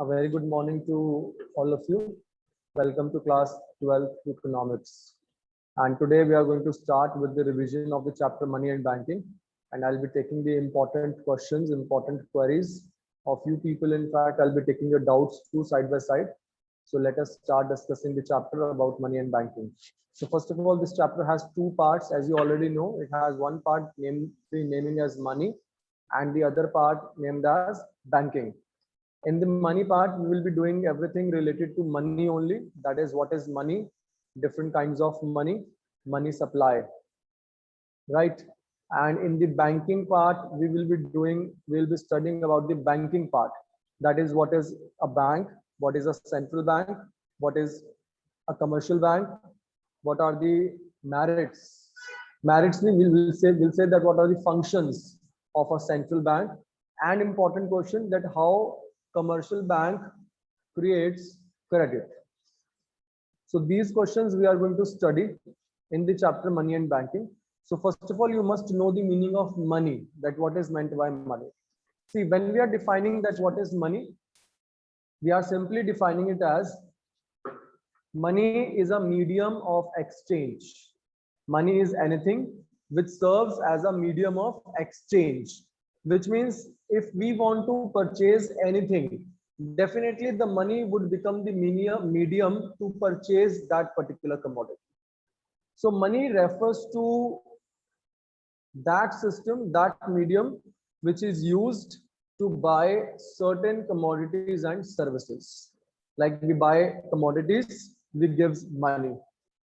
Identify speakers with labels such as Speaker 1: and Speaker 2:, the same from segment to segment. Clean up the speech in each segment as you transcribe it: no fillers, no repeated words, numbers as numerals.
Speaker 1: A very good morning to all of you. Welcome to class 12 economics. And today we are going to start with the revision of the chapter money and banking. And I'll be taking the important questions, important queries of you people. In fact, I'll be taking your doubts too side by side. So let us start discussing the chapter about money and banking. So first of all, this chapter has two parts. As you already know, it has one part named naming as money and the other part named as banking. In the money part, we will be doing everything related to money only. That is, what is money, different kinds of money, money supply, right? And in the banking part, we'll be studying about the banking part. That is, what is a bank, what is a central bank, what is a commercial bank, what are the merits. Merits, we'll say that what are the functions of a central bank. And important question, that how commercial bank creates credit. So these questions we are going to study in the chapter money and banking. So first of all, you must know the meaning of money, that what is meant by money. See, when we are defining that what is money, we are simply defining it as money is a medium of exchange. Money is anything which serves as a medium of exchange, which means if we want to purchase anything, definitely the money would become the medium to purchase that particular commodity. So money refers to that system, that medium, which is used to buy certain commodities and services. Like we buy commodities, we give money.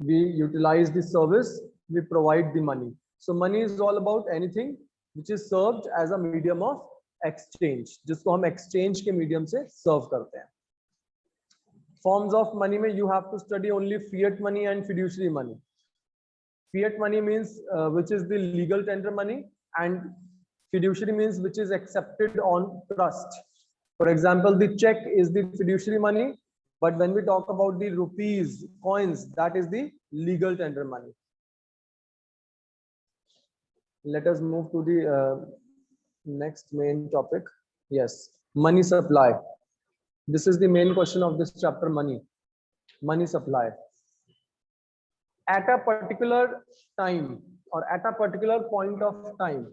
Speaker 1: We utilize the service, we provide the money. So money is all about anything which is served as a medium of exchange, जिसको हम exchange के medium से serve करते हैं. Forms of money में you have to study only fiat money and fiduciary money. Fiat money means which is the legal tender money, and fiduciary means which is accepted on trust. For example, the check is the fiduciary money, but when we talk about the rupees, coins, that is the legal tender money. Let us move to the next main topic. Yes, money supply. This is the main question of this chapter, money supply. At a particular time or at a particular point of time,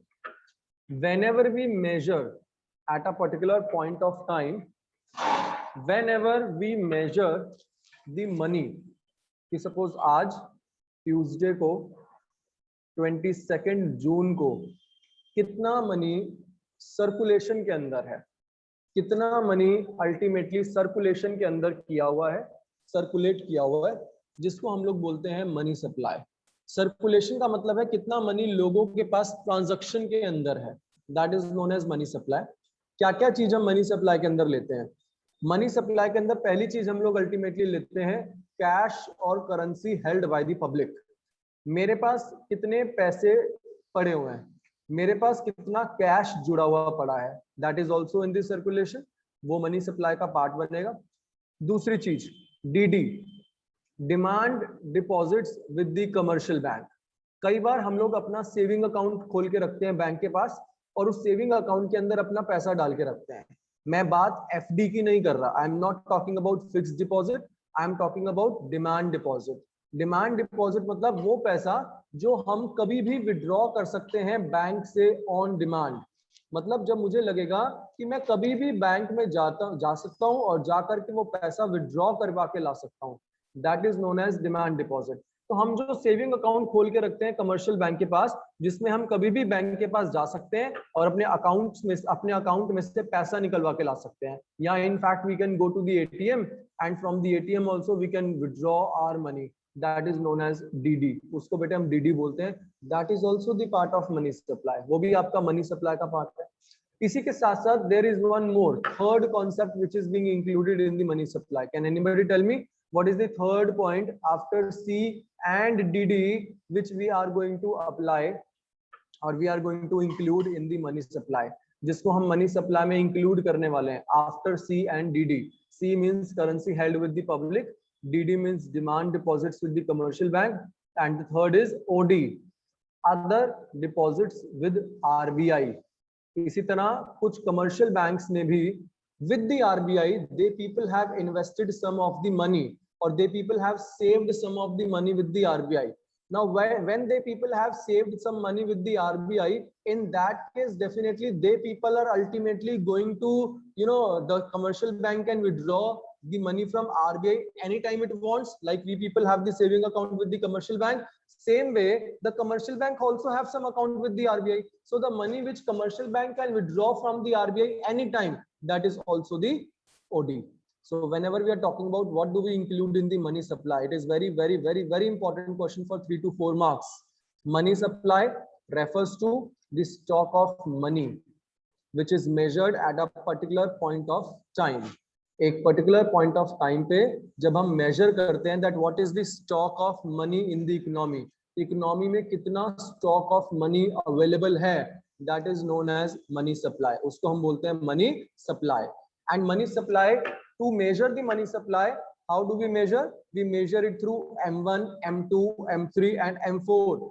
Speaker 1: whenever we measure at a particular point of time, whenever we measure the money, suppose आज Tuesday को 22 जून को कितना money circulation के अंदर है, कितना money ultimately circulation के अंदर किया हुआ है, सर्कुलेट किया हुआ है, जिसको हम लोग बोलते हैं मनी सप्लाई. सर्कुलेशन का मतलब है कितना मनी लोगों के पास ट्रांजैक्शन के अंदर है, that is known as money supply. क्या क्या चीज हम मनी सप्लाई के अंदर लेते हैं? मनी सप्लाई के अंदर पहली चीज हम लोग अल्टीमेटली लेते हैं कैश और currency held by the public. मेरे पास कितने पैसे पड़े हुए हैं, मेरे पास कितना कैश जुड़ा हुआ पड़ा है, that is also in this circulation, वो मनी सप्लाई का पार्ट बनेगा. दूसरी चीज DD, demand deposits with the commercial bank. कई बार हम लोग अपना सेविंग अकाउंट खोल के रखते हैं बैंक के पास और उस सेविंग अकाउंट के अंदर अपना पैसा डाल के रखते हैं. मैं बात एफडी की नहीं कर रहा, I am not talking about fixed deposit, I am talking about demand deposit. Demand deposit मतलब वो पैसा जो हम कभी भी विड्रॉ कर सकते हैं बैंक से ऑन डिमांड. मतलब जब मुझे लगेगा कि मैं कभी भी बैंक में जा सकता हूं और जा करके वो पैसा विड्रॉ करवा के ला सकता हूं, that is known as demand deposit. तो हम जो सेविंग अकाउंट खोल के रखते हैं कमर्शियल बैंक के पास, जिसमें हम कभी भी बैंक के पास जा सकते हैं और अपने अकाउंट में से पैसा निकलवा के ला सकते हैं, या in fact we can go to the ATM and from the ATM also we can withdraw our money, that is known as DD. उसको बेटे हम डीडी बोलते हैं. That is also the part of money supply, वो भी आपका money supply का part है. इसी के साथ साथ there is one more third concept which is being included in the money supply. Can anybody tell me what is the third point after C and DD which we are going to apply or we are going to include in the money supply, जिसको हम money supply में include करने वाले हैं after C and DD. C means currency held with the public, DD means demand deposits with the commercial bank, and the third is OD, other deposits with RBI. इसी तरह कुछ commercial banks ने भी with the RBI, they people have invested some of the money, or they people have saved some of the money with the RBI. Now, when they people have saved some money with the RBI, in that case, definitely they people are ultimately going to, the commercial bank can withdraw the money from RBI anytime it wants. Like we people have the saving account with the commercial bank. Same way, the commercial bank also have some account with the RBI. So the money which commercial bank can withdraw from the RBI anytime, that is also the OD. So whenever we are talking about what do we include in the money supply, it is very, very, very, very important question for 3 to 4 marks. Money supply refers to the stock of money which is measured at a particular point of time. एक particular point of time पे जब हम measure करते हैं that what is the stock of money in the economy, economy में कितना stock of money available है, that is known as money supply. उसको हम बोलते हैं money supply. And money supply, to measure the money supply, how do we measure? We measure it through M1, M2, M3 and M4.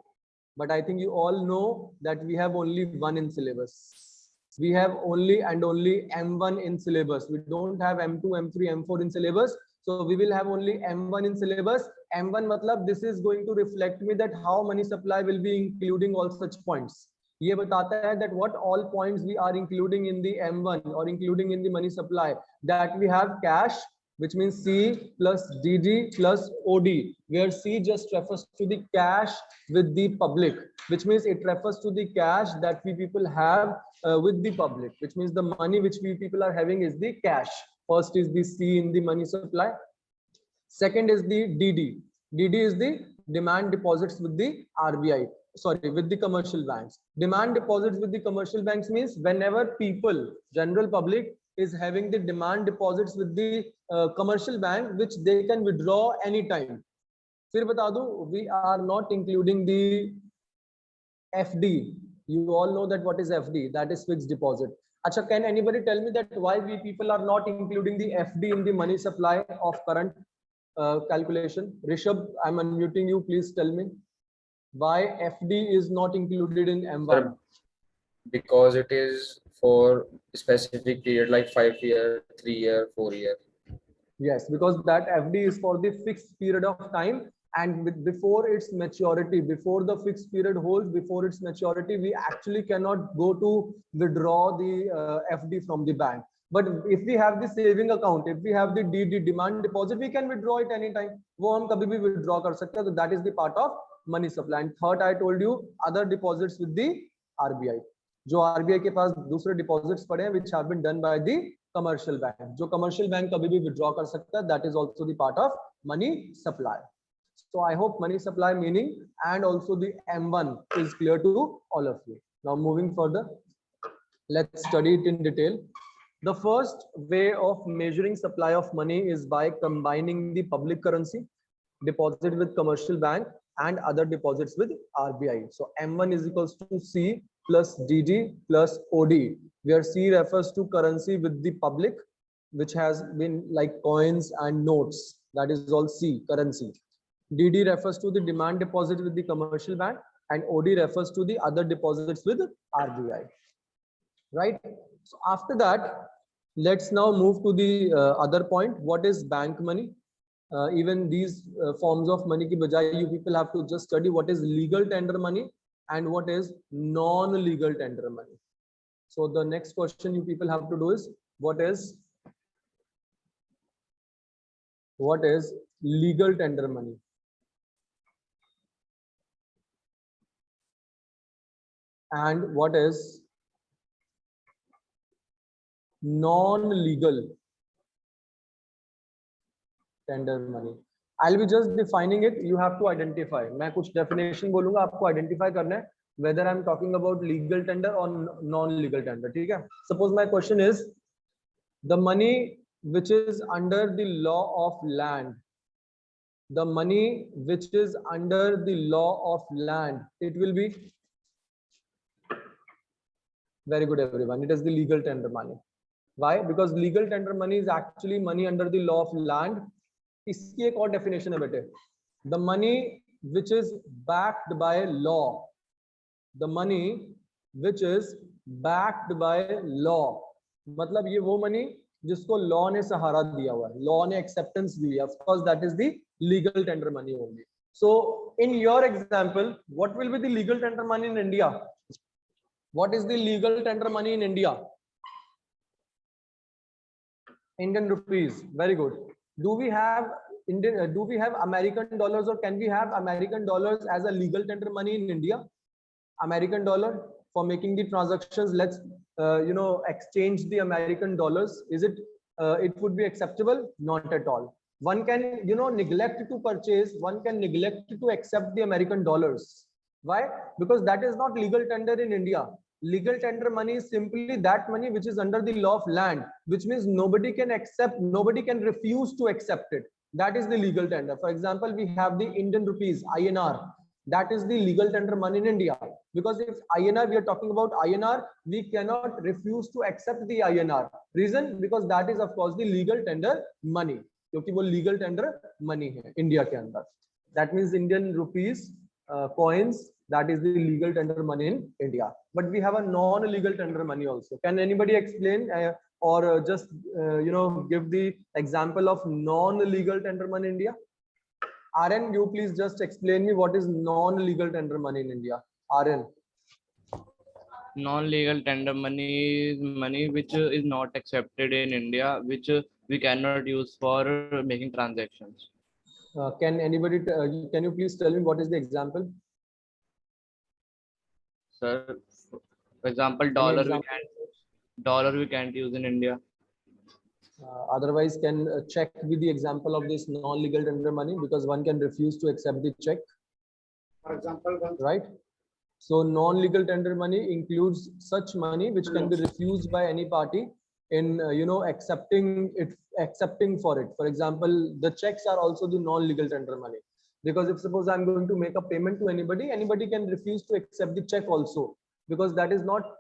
Speaker 1: But I think you all know that we have only one in syllabus. We have only and only M1 in syllabus. We don't have M2, M3, M4 in syllabus. So we will have only M1 in syllabus. M1 matlab this is going to reflect me that how money supply will be including all such points. ये बताता है that what all points we are including in the M1 or including in the money supply. That we have cash, which means C plus DD plus OD, where C just refers to the cash with the public, which means it refers to the cash that we people have with the public, which means the money which we people are having is the cash. First is the C in the money supply. Second is the DD. DD is the demand deposits with the RBI. Sorry, with the commercial banks. Demand deposits with the commercial banks means whenever people, general public, is having the demand deposits with the commercial bank, which they can withdraw anytime. फिर बता दूं, we are not including the FD. You all know that what is FD? That is fixed deposit. Acha, can anybody tell me that why we people are not including the FD in the money supply of current calculation? Rishabh, I'm unmuting you. Please tell me why FD is not included in M1.
Speaker 2: Because it is for specific period like 5 year, 3 year, 4 year.
Speaker 1: Yes, because that FD is for the fixed period of time, and before its maturity, before the fixed period holds, before its maturity, we actually cannot go to withdraw the FD from the bank. But if we have the saving account, if we have the DD, demand deposit, we can withdraw it anytime. वो हम कभी भी withdraw कर सकते हैं. So that is the part of money supply. And third, I told you other deposits with the RBI. जो RBI के पास दूसरे deposits पड़े हैं, which have been done by the commercial bank. जो commercial bank कभी भी withdraw कर सकता है, that is also the part of money supply. So I hope money supply meaning and also the M1 is clear to all of you. Now moving further, let's study it in detail. The first way of measuring supply of money is by combining the public currency deposit with commercial bank and other deposits with RBI. So M1 is equals to C plus DD plus OD, where C refers to currency with the public, which has been like coins and notes. That is all C, currency. DD refers to the demand deposit with the commercial bank, and OD refers to the other deposits with RBI. Right? So after that, let's now move to the other point. What is bank money? Even these forms of money ki bajay, you people have to just study what is legal tender money and what is non-legal tender money. So the next question you people have to do is what is legal tender money? And what is non-legal tender money? I'll be just defining it. You have to identify. मैं कुछ definition बोलूँगा, आपको identify करना है whether I'm talking about legal tender or non-legal tender. ठीक है? Suppose my question is the money which is under the law of land. The money which is under the law of land, it will be very good, everyone. It is the legal tender money. Why? Because legal tender money is actually money under the law of land. इसकी एक और definition है बेटे. The money which is backed by law. The money which is backed by law. मतलब ये वो money जिसको law ने सहारा दिया हुआ है, लॉ ने एक्सेप्टेंस दी है, of course that is the legal tender money only. So in your example, what will be the legal tender money in India? What is the legal tender money in India? Indian rupees. Very good. Do we have Indian? Do we have American dollars, or can we have American dollars as a legal tender money in India? American dollar for making the transactions. Let's exchange the American dollars. Is it? It would be acceptable? Not at all. One can neglect to purchase. One can neglect to accept the American dollars. Why? Because that is not legal tender in India. Legal tender money is simply that money which is under the law of land, which means nobody can accept, nobody can refuse to accept it. That is the legal tender. For example, we have the Indian rupees, INR. That is the legal tender money in India. Because if INR, we are talking about INR, we cannot refuse to accept the INR. Reason? Because that is of course the legal tender money. क्योंकि वो legal tender money है India के अंदर. That means Indian rupees, coins, that is the legal tender money in India. But we have a non-legal tender money also. Can anybody explain or just give the example of non-legal tender money in India? RN, you please just explain me what is non-legal tender money in India. RN.
Speaker 3: Non-legal tender money is money which is not accepted in India, which we cannot use for making transactions.
Speaker 1: Can anybody, can you please tell me what is the example?
Speaker 3: Sir, for example, dollar we can't use in India.
Speaker 1: Otherwise, can check with the example of this non-legal tender money, because one can refuse to accept the check.
Speaker 4: For example,
Speaker 1: right? So non-legal tender money includes such money which can be refused by any party in accepting for it. For example, the checks are also the non-legal tender money, because if suppose I'm going to make a payment to anybody can refuse to accept the check also, because that is not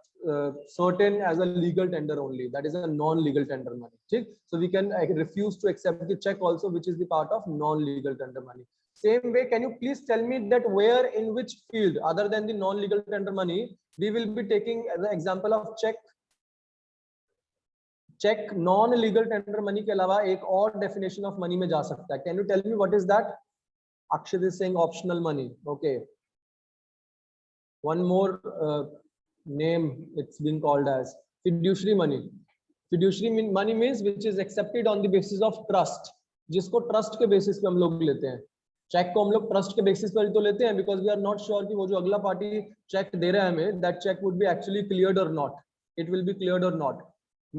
Speaker 1: certain as a legal tender only. That is a non-legal tender money. Okay? So we can refuse to accept the check also, which is the part of non-legal tender money. Same way, can you please tell me that where, in which field other than the non-legal tender money we will be taking the example of check? Check non-legal tender money के अलावा एक और definition of money में जा सकता है. Can you tell me what is that? Akshit is saying optional money. Okay. One more name it's been called as fiduciary money. Fiduciary money means which is accepted on the basis of trust. जिसको trust के basis पे हम लोग लेते हैं. Check को हम लोग ट्रस्ट के बेसिस पर तो लेते हैं, because we are not sure कि वो जो अगला पार्टी चेक दे रहा है हमें, that check would be actually cleared और not. It will be cleared और not.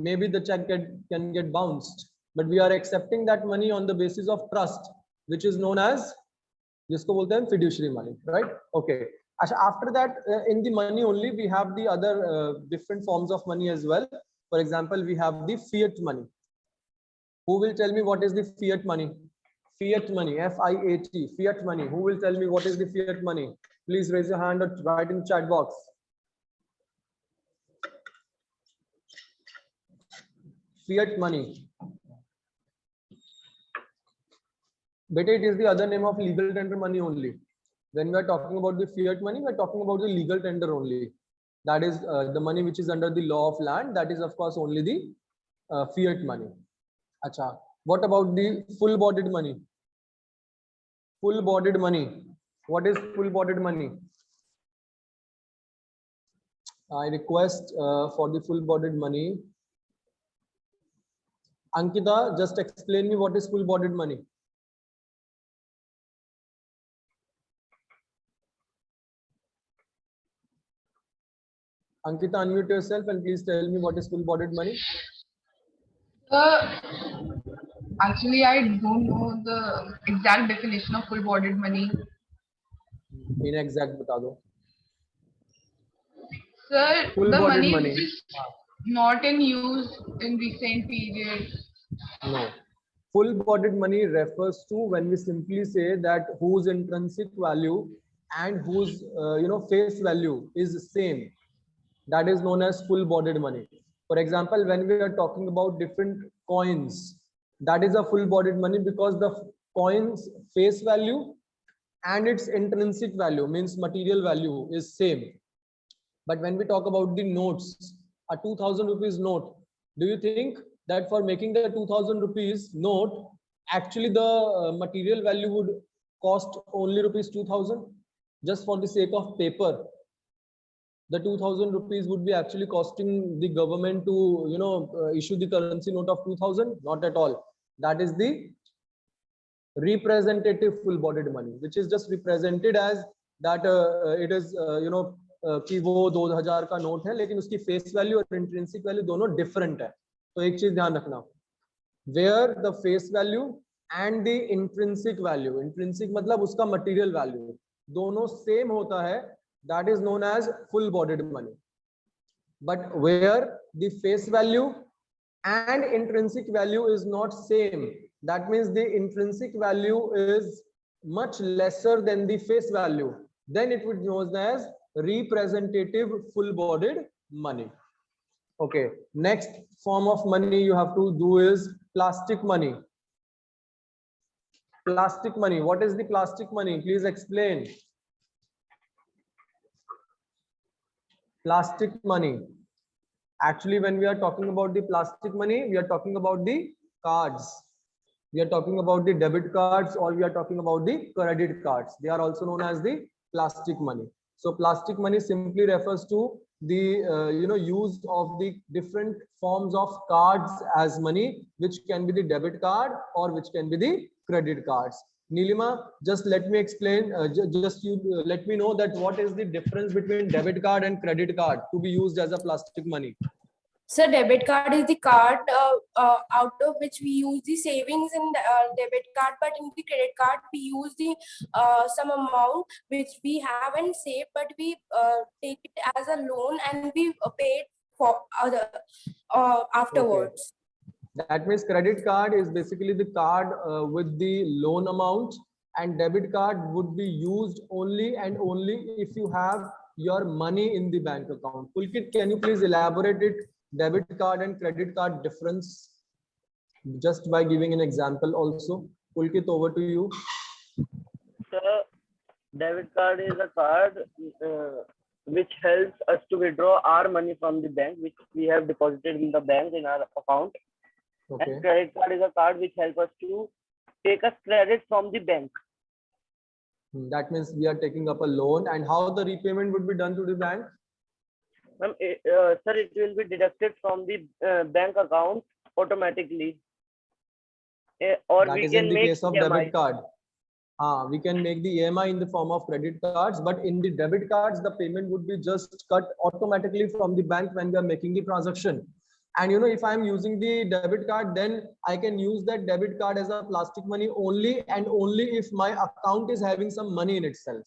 Speaker 1: May be the check can get bounced, but we are accepting that money on the basis of trust, which is known as, जिसको बोलते हैं fiduciary money, right? Okay. अच्छा, after that in the money only we have the other different forms of money as well. For example, we have the fiat money. Who will tell me what is the fiat money? Fiat money, FIAT, fiat money. Who will tell me what is the fiat money? Please raise your hand or write in the chat box. Fiat money. But it is the other name of legal tender money only. When we are talking about the fiat money, we are talking about the legal tender only. That is the money which is under the law of land. That is of course only the fiat money. Acha. What about the full-bodied money? Full-bodied money. What is full-bodied money? I request for the full-bodied money. Ankita, just explain me what is full-bodied money. Ankita, unmute yourself and please tell me what is full-bodied money.
Speaker 5: Actually, I don't know the exact definition of full-bodied money.
Speaker 1: Inexact बता दो.
Speaker 5: Sir, the money
Speaker 1: money
Speaker 5: which is not in use in recent periods.
Speaker 1: No. Full-bodied money refers to when we simply say that whose intrinsic value and whose face value is the same. That is known as full-bodied money. For example, when we are talking about different coins, that is a full-bodied money, because the coin's face value and its intrinsic value, means material value, is same. But when we talk about the notes, a 2000 rupees note, do you think that for making the 2000 rupees note, actually the material value would cost only rupees 2000, just for the sake of paper. The 2000 rupees would be actually costing the government to, you know, issue the currency note of 2000. Not at all. That is the representative full bodied money, which is just represented as that it is you know कि वो 2000 का note है, लेकिन उसकी face value और intrinsic value दोनों different है. तो एक चीज ध्यान रखना, where the face value and the intrinsic मतलब उसका मटेरियल वैल्यू दोनों सेम होता है, that is known as full bodied money. But where the face value and intrinsic value is not same, that means the intrinsic value is much lesser than the face value, then it would be known as representative full bodied money. Okay, next form of money you have to do is plastic money. Plastic money, what is the plastic money? Please explain. Plastic money. Actually, when we are talking about the plastic money, we are talking about the cards. We are talking about the debit cards, or we are talking about the credit cards. They are also known as the plastic money. So plastic money simply refers to the you know, use of the different forms of cards as money, which can be the debit card or which can be the credit cards. Nilima, just let me explain, let me know that what is the difference between debit card and credit card to be used as a plastic money.
Speaker 6: So debit card is the card out of which we use the savings in the debit card, but in the credit card we use the some amount which we haven't saved, but we take it as a loan and we pay it for other afterwards.
Speaker 1: Okay. That means credit card is basically the card with the loan amount, and debit card would be used only and only if you have your money in the bank account. Pulkit, can you please elaborate it? Debit card and credit card difference, just by giving an example also. Pulkit, over to you.
Speaker 7: Sir, debit card is a card which helps us to withdraw our money from the bank, which we have deposited in the bank in our account.
Speaker 1: Okay.
Speaker 7: And credit card is a card which helps us to take us credit from the bank.
Speaker 1: That means we are taking up a loan, and how the repayment would be done to the bank?
Speaker 7: Sir, it will be deducted from the bank account automatically. Or
Speaker 1: That
Speaker 7: we
Speaker 1: is
Speaker 7: can
Speaker 1: in the
Speaker 7: make
Speaker 1: case of
Speaker 7: EMI.
Speaker 1: debit card. We can make the EMI in the form of credit cards, but in the debit cards, the payment would be just cut automatically from the bank when we are making the transaction. And you know, if I am using the debit card, then I can use that debit card as a plastic money only and only if my account is having some money in itself.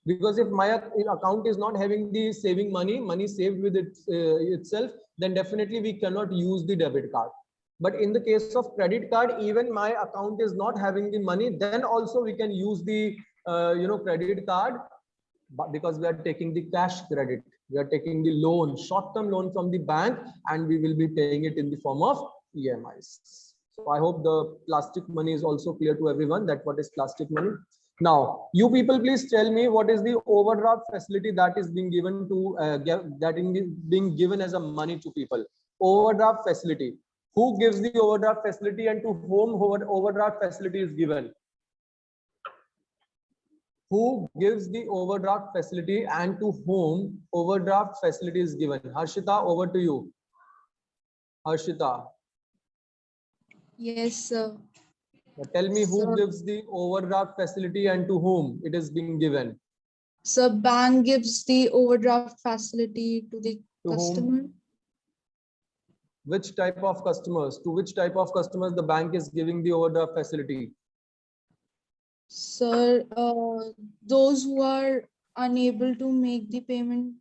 Speaker 1: Because if my account is not having the saving money saved with it itself, then definitely we cannot use the debit card. But in the case of credit card, even my account is not having the money, then also we can use the you know, credit card, but because we are taking the cash credit, we are taking the loan, short-term loan from the bank, and we will be paying it in the form of EMIs. So I hope the plastic money is also clear to everyone that what is plastic money. Now, you people, please tell me what is the overdraft facility that is being given to being given as a money to people. Overdraft facility. Who gives the overdraft facility and to whom overdraft facility is given? Who gives the overdraft facility and to whom overdraft facility is given? Harshita, over to you. Harshita.
Speaker 8: Yes, sir.
Speaker 1: Tell me who
Speaker 8: So-
Speaker 1: gives the overdraft facility and to whom it is being given.
Speaker 8: So bank gives the overdraft facility to the
Speaker 1: To
Speaker 8: customer.
Speaker 1: whom? Which type of customers? To which type of customers the bank is giving the overdraft facility?
Speaker 8: Sir, those who are unable to make the payment.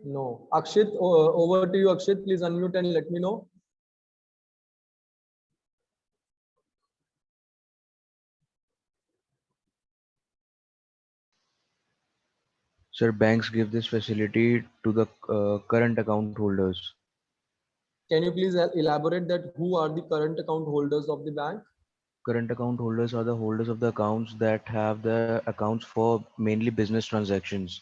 Speaker 1: No. Akshit, over to you, Akshit. Please unmute and let me know.
Speaker 9: Sir, banks give this facility to the current account holders.
Speaker 1: Can you please elaborate that who are the current account holders of the bank?
Speaker 9: Current account holders are the holders of the accounts that have the accounts for mainly business transactions.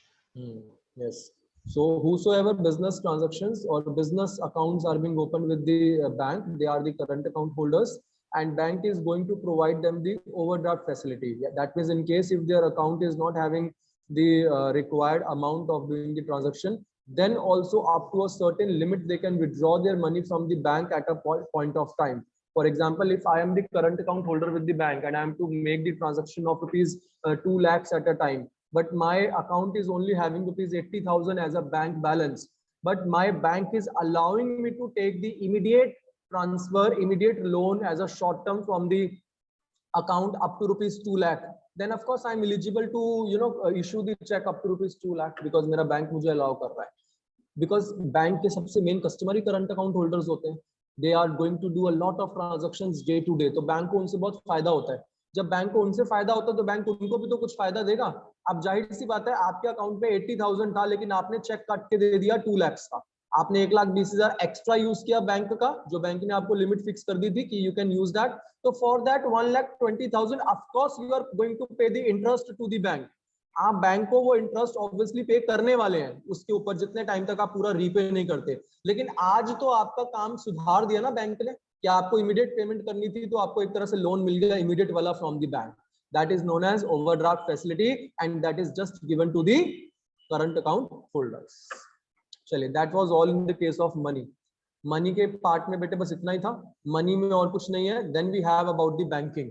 Speaker 1: Yes. So whosoever business transactions or business accounts are being opened with the bank, they are the current account holders, and bank is going to provide them the overdraft facility. Yeah, that means in case if their account is not having the required amount of doing the transaction, then also up to a certain limit they can withdraw their money from the bank at a point of time. For example, if I am the current account holder with the bank and I am to make the transaction of rupees 2 lakhs at a time, but my account is only having rupees 80,000 as a bank balance, but my bank is allowing me to take the immediate transfer, immediate loan as a short term from the account up to rupees 2 lakh, then of course I'm eligible to issue the check up to rupees 2 lakh because मेरा bank मुझे allow कर रहा है. Because bank के सबसे main customer ही current account holders होते हैं. They are going to do a lot of transactions day to day. तो बैंक को उनसे बहुत फायदा होता है. जब बैंक को उनसे फायदा होता है तो बैंक उनको भी तो कुछ फायदा देगा. अब जाहिर सी बात है, आपके अकाउंट में 80,000 था लेकिन आपने चेक काट के दे दिया 2 lakhs का. आपने 1,20,000 एक्स्ट्रा यूज किया बैंक का, जो बैंक ने आपको लिमिट फिक्स कर दी थी कि यू कैन यूज दैट. तो for that 1,20,000 of course you are going to pay the interest to the bank. आप बैंक को वो इंटरेस्ट ऑब्वियसली पे करने वाले हैं उसके ऊपर जितने टाइम तक आप पूरा रीपे नहीं करते. लेकिन आज तो आपका काम सुधार दिया ना बैंक ने कि आपको इमीडिएट पेमेंट करनी थी तो आपको एक तरह से लोन मिल गया इमीडिएट वाला from the bank. That is known as overdraft facility and that is just given to the current account holders. चलिए, that was all in the case of money. Money के पार्ट में बेटे बस इतना ही था. Money में और कुछ नहीं है. Then we have about the banking,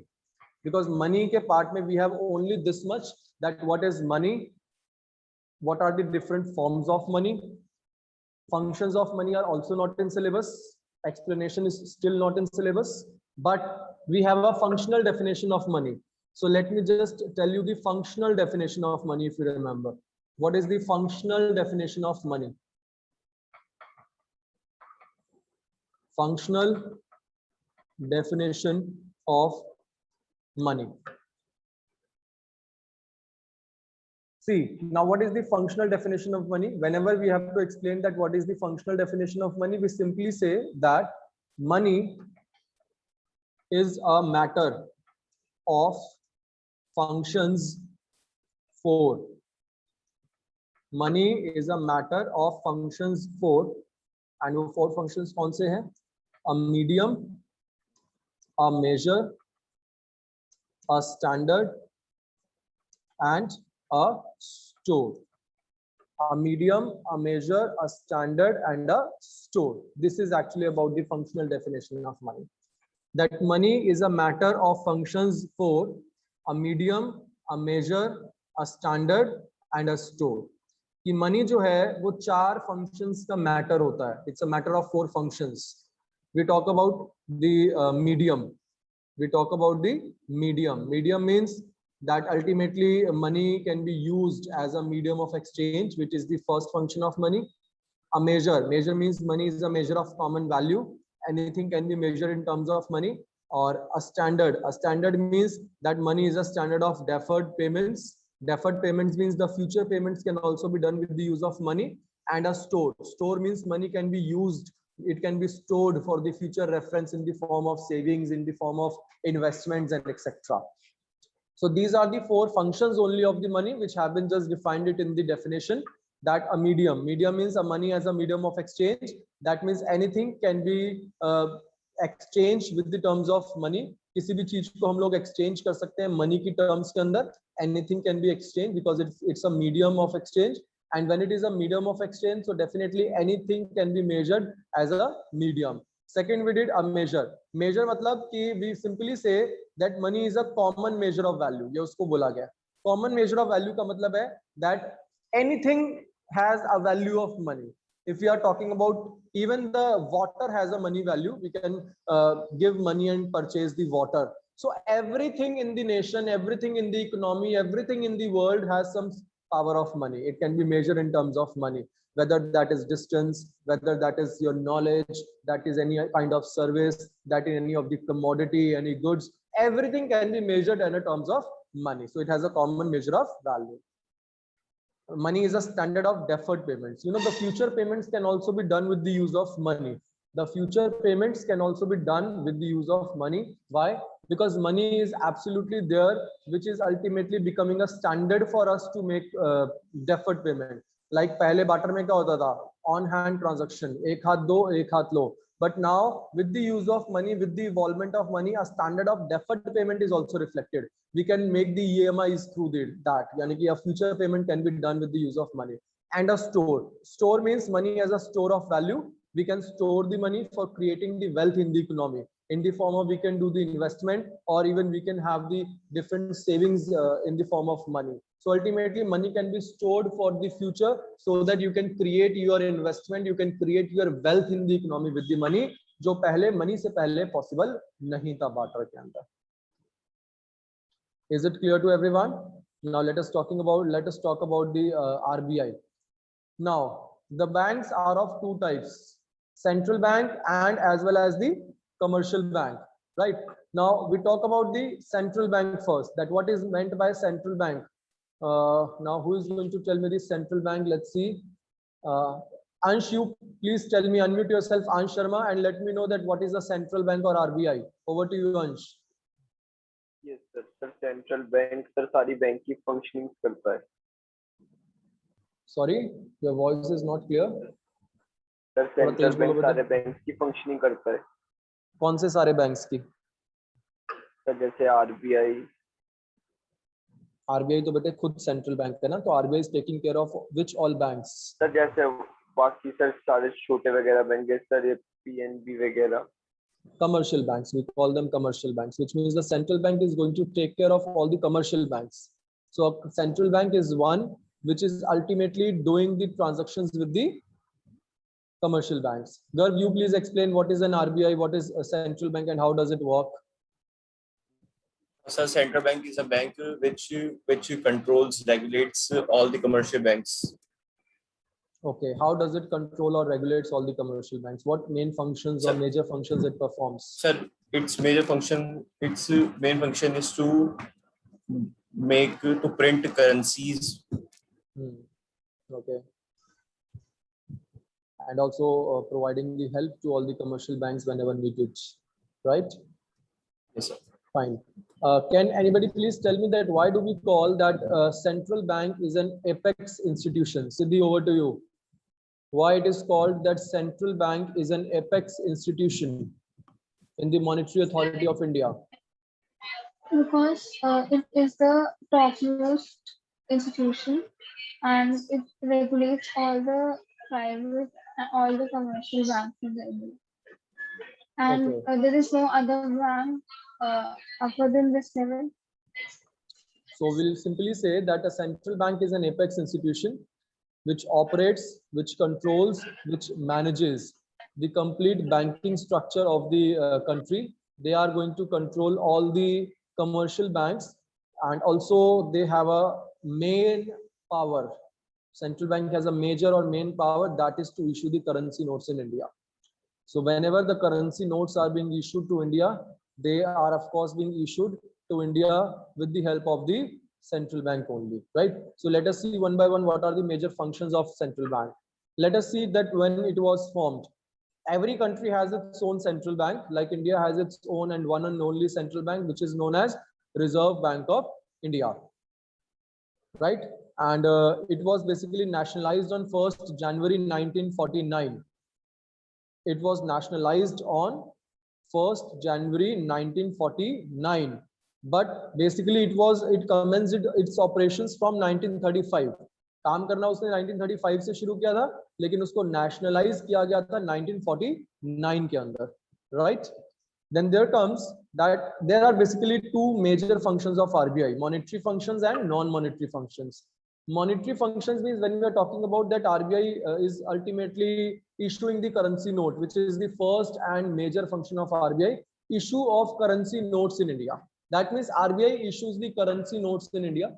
Speaker 1: because money के पार्ट में we have only this much, that what is money, what are the different forms of money, functions of money are also not in syllabus, explanation is still not in syllabus, but we have a functional definition of money. So let me just tell you the functional definition of money. If you remember, what is the functional definition of money? Functional definition of money. See, now what is the functional definition of money? Whenever we have to explain that what is the functional definition of money, we simply say that money is a matter of functions 4. Money is a matter of functions 4, and वो 4 functions कौन से हैं? A medium, a measure, a standard, and a store. A medium, a measure, a standard, and a store. This is actually about the functional definition of money. That money is a matter of functions 4, a medium, a measure, a standard, and a store. कि money जो है वो 4 functions का matter होता है. It's a matter of 4 functions. We talk about the medium. We talk about the medium. Medium means that ultimately money can be used as a medium of exchange, which is the first function of money. A measure. Measure means money is a measure of common value. Anything can be measured in terms of money. Or a standard. A standard means that money is a standard of deferred payments. Deferred payments means the future payments can also be done with the use of money. And a store. Store means money can be used. It can be stored for the future reference in the form of savings, in the form of investments, and etc. So these are the 4 functions only of the money, which have been just defined it in the definition. That a medium. Medium means a money as a medium of exchange. That means anything can be exchanged with the terms of money. किसी भी चीज को हम लोग exchange कर सकते हैं money की terms के अंदर. Anything can be exchanged because it's a medium of exchange. And when it is a medium of exchange, so definitely anything can be measured as a medium. Second, we did a measure. Measure मतलब कि we simply say that money is a common measure of value. ये उसको बोला गया. Common measure of value का मतलब है that anything has a value of money. If we are talking about even the water has a money value, we can give money and purchase the water. So everything in the nation, everything in the economy, everything in the world has some power of money. It can be measured in terms of money. Whether that is distance, whether that is your knowledge, that is any kind of service, that is any of the commodity, any goods, everything can be measured in terms of money. So it has a common measure of value. Money is a standard of deferred payments. You know, the future payments can also be done with the use of money. The future payments can also be done with the use of money. Why? Because money is absolutely there, which is ultimately becoming a standard for us to make deferred payment. Like पहले barter में क्या होता था? On hand transaction, एक हाथ दो एक हाथ लो. But now with the use of money, with the involvement of money, a standard of deferred payment is also reflected. We can make the EMIs through that. यानी कि a future payment can be done with the use of money. And a store. Store means money as a store of value. We can store the money for creating the wealth in the economy. In the form of we can do the investment, or even we can have the different savings in the form of money. So ultimately money can be stored for the future so that you can create your investment, you can create your wealth in the economy with the money, जो पहले money से पहले possible नहीं था barter के अंदर. Is it clear to everyone? Now let us talk about the RBI. Now the banks are of two types, central bank and as well as the commercial bank, right? Now we talk about the central bank first, that what is meant by central bank. Now who is going to tell me the central bank? Let's see. Ansh, you please tell me, unmute yourself, Ansh Sharma, and let me know that what is the central bank or RBI. Over to you, Ansh.
Speaker 7: Yes sir, central bank sir सारी bank की functioning करता है.
Speaker 1: Sorry, your voice is not clear.
Speaker 7: Sir
Speaker 1: थोड़ा तेज
Speaker 7: central
Speaker 1: बोलो
Speaker 7: bank
Speaker 1: बेटा.
Speaker 7: सारे bank की functioning करता है.
Speaker 1: कौन से सारे बैंक्स की?
Speaker 7: सर जैसे आरबीआई.
Speaker 1: आरबीआई तो बेटे खुद सेंट्रल बैंक है ना, तो RBI is taking care of which all banks?
Speaker 7: Sir जैसे बाकी सर सारे छोटे वगैरह बैंक है सर, ये पीएनबी वगैरह.
Speaker 1: Commercial banks, we call them commercial banks, which means the central bank is going to take care of all the commercial banks. So a central bank is one which is ultimately doing the transactions with the commercial banks. Garv, you please explain what is an RBI, what is a central bank, and how does it work?
Speaker 10: So central bank is a bank which controls, regulates all the commercial banks.
Speaker 1: Okay, how does it control or regulates all the commercial banks? What main functions or major functions it performs?
Speaker 10: Sir, its main function is to print currencies.
Speaker 1: Okay. And also providing the help to all the commercial banks whenever needed, right?
Speaker 10: Yes, sir.
Speaker 1: Fine. Can anybody please tell me that why do we call that central bank is an apex institution? Siddhi, over to you. Why it is called that central bank is an apex institution in the Monetary Authority of India?
Speaker 8: Because it is the topmost institution and it regulates all the private and all the commercial banks in the India. And
Speaker 1: Okay.
Speaker 8: there is no other bank upper than this level.
Speaker 1: So we'll simply say that a central bank is an apex institution which operates, which controls, which manages the complete banking structure of the country. They are going to control all the commercial banks, and also they have a main power. Central bank has a major or main power, that is to issue the currency notes in India. So whenever the currency notes are being issued to India, they are of course being issued to India with the help of the central bank only, right? So let us see one by one what are the major functions of central bank. Let us see that when it was formed, every country has its own central bank. Like India has its own and one and only central bank, which is known as Reserve Bank of India, right? And it was basically nationalized on 1st January 1949. It was nationalized on 1st January 1949. But basically it commenced its operations from 1935. काम करना उसने 1935 से शुरू किया था, लेकिन उसको nationalize किया गया था 1949 के अंदर, right? Then there comes that there are basically two major functions of RBI: monetary functions and non-monetary functions. Monetary functions means when we are talking about that RBI is ultimately issuing the currency note, which is the first and major function of RBI, issue of currency notes in India. That means RBI issues the currency notes in India.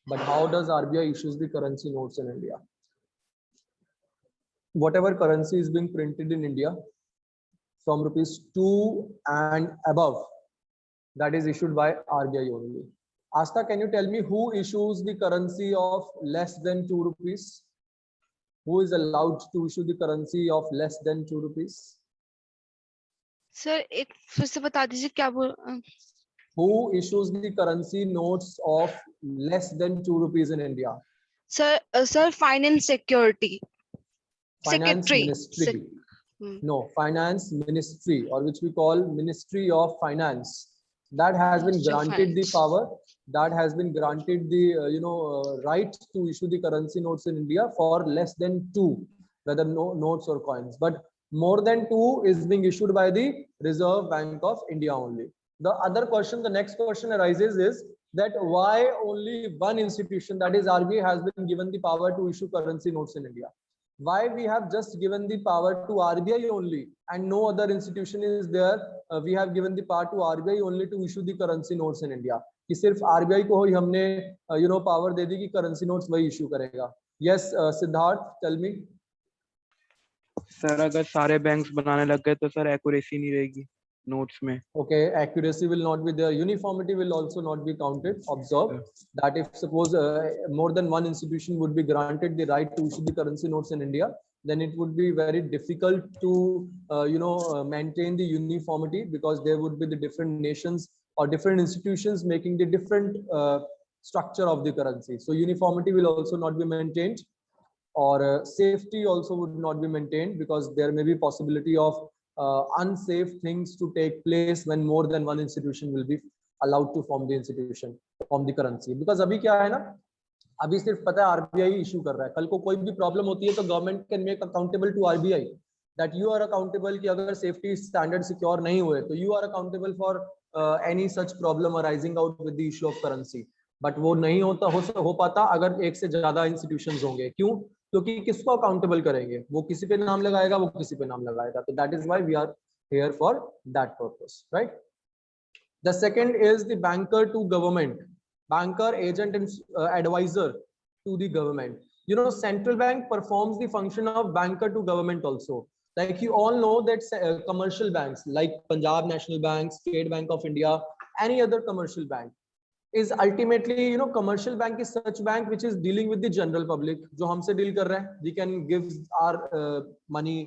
Speaker 1: But how does RBI issues the currency notes in India? Whatever currency is being printed in India from ₹2 and above, that is issued by RBI only. Asta, can you tell me who issues the currency of less than ₹2? Who is allowed to issue the currency of less than ₹2?
Speaker 11: Sir एक फिर से बता दीजिए क्या बोल.
Speaker 1: Who issues the currency notes of less than ₹2 in India?
Speaker 11: Sir, finance security.
Speaker 1: Finance
Speaker 11: Secretary.
Speaker 1: Ministry.
Speaker 11: Hmm.
Speaker 1: No, Finance Ministry, or which we call Ministry of Finance. That has been
Speaker 11: Ministry of
Speaker 1: granted the
Speaker 11: Finance.
Speaker 1: power. That has been granted the right to issue the currency notes in India for less than 2, whether notes or coins. But more than 2 is being issued by the Reserve Bank of India only. The other question, the next question arises is that why only one institution, that is RBI, has been given the power to issue currency notes in India? Why we have just given the power to RBI only and no other institution is there? We have given the power to RBI only to issue the currency notes in India. कि सिर्फ RBI को ही हमने power दे दी कि currency notes वही issue करेगा. Yes, Siddharth, tell me.
Speaker 12: Sir अगर सारे banks बनाने लग गए तो सर एक्यूरेसी नहीं रहेगी नोट्स में.
Speaker 1: Okay, accuracy will not be there. Uniformity will also not be counted. Observe that if suppose more than one institution would be granted the right to issue the currency notes in India, then it would be very difficult to maintain the uniformity, because there would be the different nations or different institutions making the different structure of the currency. So uniformity will also not be maintained, or safety also would not be maintained, because there may be possibility of unsafe things to take place when more than one institution will be allowed to form the currency. Because अभी क्या है ना, अभी सिर्फ पता है RBI issue कर रहा है. कल को कोई भी प्रॉब्लम होती है तो government can make accountable to RBI that you are accountable कि अगर सेफ्टी स्टैंडर्ड सिक्योर नहीं हुए तो you are accountable for any such problem arising out with the issue of currency. But वो नहीं हो पाता अगर एक से ज्यादा इंस्टीट्यूशंस होंगे. क्यों? क्योंकि किसको अकाउंटेबल करेंगे? वो किसी पे नाम लगाएगा, वो किसी पे नाम लगाएगा. तो that is why we are here for that purpose, right? The second is the banker to government. Banker, agent, and advisor to the government. You know, central bank performs the function of banker to government also. Like you all know that commercial banks like Punjab National Bank, State Bank of India, any other commercial bank is ultimately, you know, commercial bank is such bank which is dealing with the general public. जो हमसे deal कर रहा है, we can give our money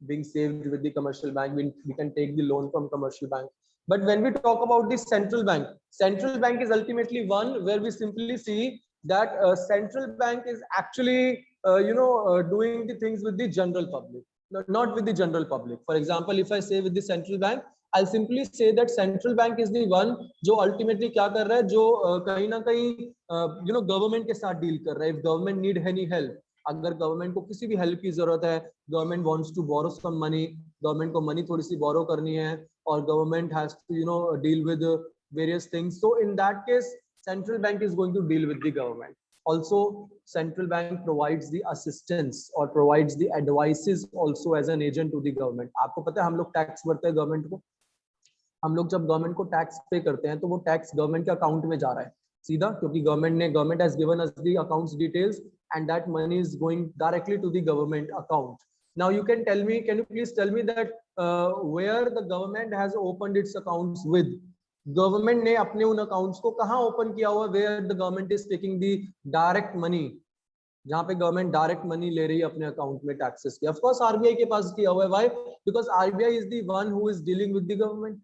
Speaker 1: being saved with the commercial bank. We can take the loan from commercial bank. But when we talk about the central bank is ultimately one where we simply see that central bank is actually doing the things with the general public, not with the general public. For example, if I say with the central bank, I'll simply say that central bank is the one जो ultimately क्या कर रहा है, जो कहीं ना कहीं government के साथ deal कर रहा है. If government need any help, अगर गवर्नमेंट को किसी भी हेल्प की जरूरत है, government wants to borrow some money, government को मनी थोड़ी सी बोरो करनी है, और government has to deal with various things, so in that case central bank is going to deal with the government. Also, central bank provides the assistance or provides the advices also as an agent to the government. आपको पता है हम लोग tax भरते हैं government को. हम लोग जब गवर्नमेंट को टैक्स पे करते हैं तो वो टैक्स गवर्नमेंट के अकाउंट में जा रहा है सीधा, क्योंकि government has given us the accounts details and that money is going directly to the government account. Now you can you please tell me that where the government has opened its accounts with? Government ने अपने उन accounts को कहाँ open किया हुआ? Where the government is taking the direct money, जहाँ पे government direct money ले रही है अपने अकाउंट में टैक्सेस की. ऑफ कोर्स आरबीआई के पास किया हुआ है. Why? Because RBI is the one who is dealing with the government.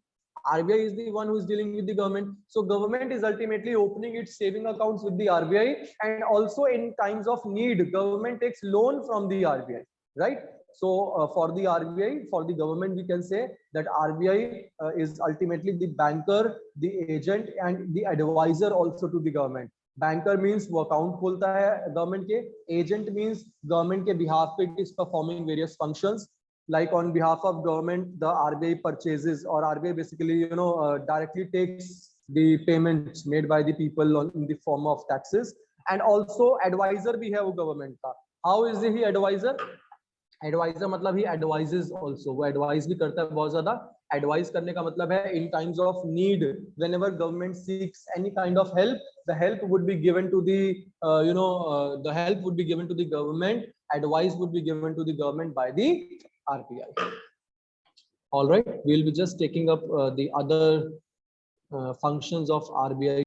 Speaker 1: RBI is the one who is dealing with the government. So government is ultimately opening its saving accounts with the RBI, and also in times of need, government takes loan from the RBI, right? So for the RBI, for the government, we can say that RBI is ultimately the banker, the agent, and the advisor also to the government. Banker means वो account खोलता है government के. Agent means government के behalf पे it is performing various functions. Like on behalf of government, the RBI purchases, or RBI basically directly takes the payments made by the people in the form of taxes. And also advisor भी है वो government का. How is he advisor? Advisor मतलब he advises also. वो advise भी करता है बहुत ज़्यादा. Advise करने का मतलब है in times of need, whenever government seeks any kind of help, the help would be given to the the help would be given to the government. Advice would be given to the government by the RBI. All right, we'll be just taking up the other functions of RBI.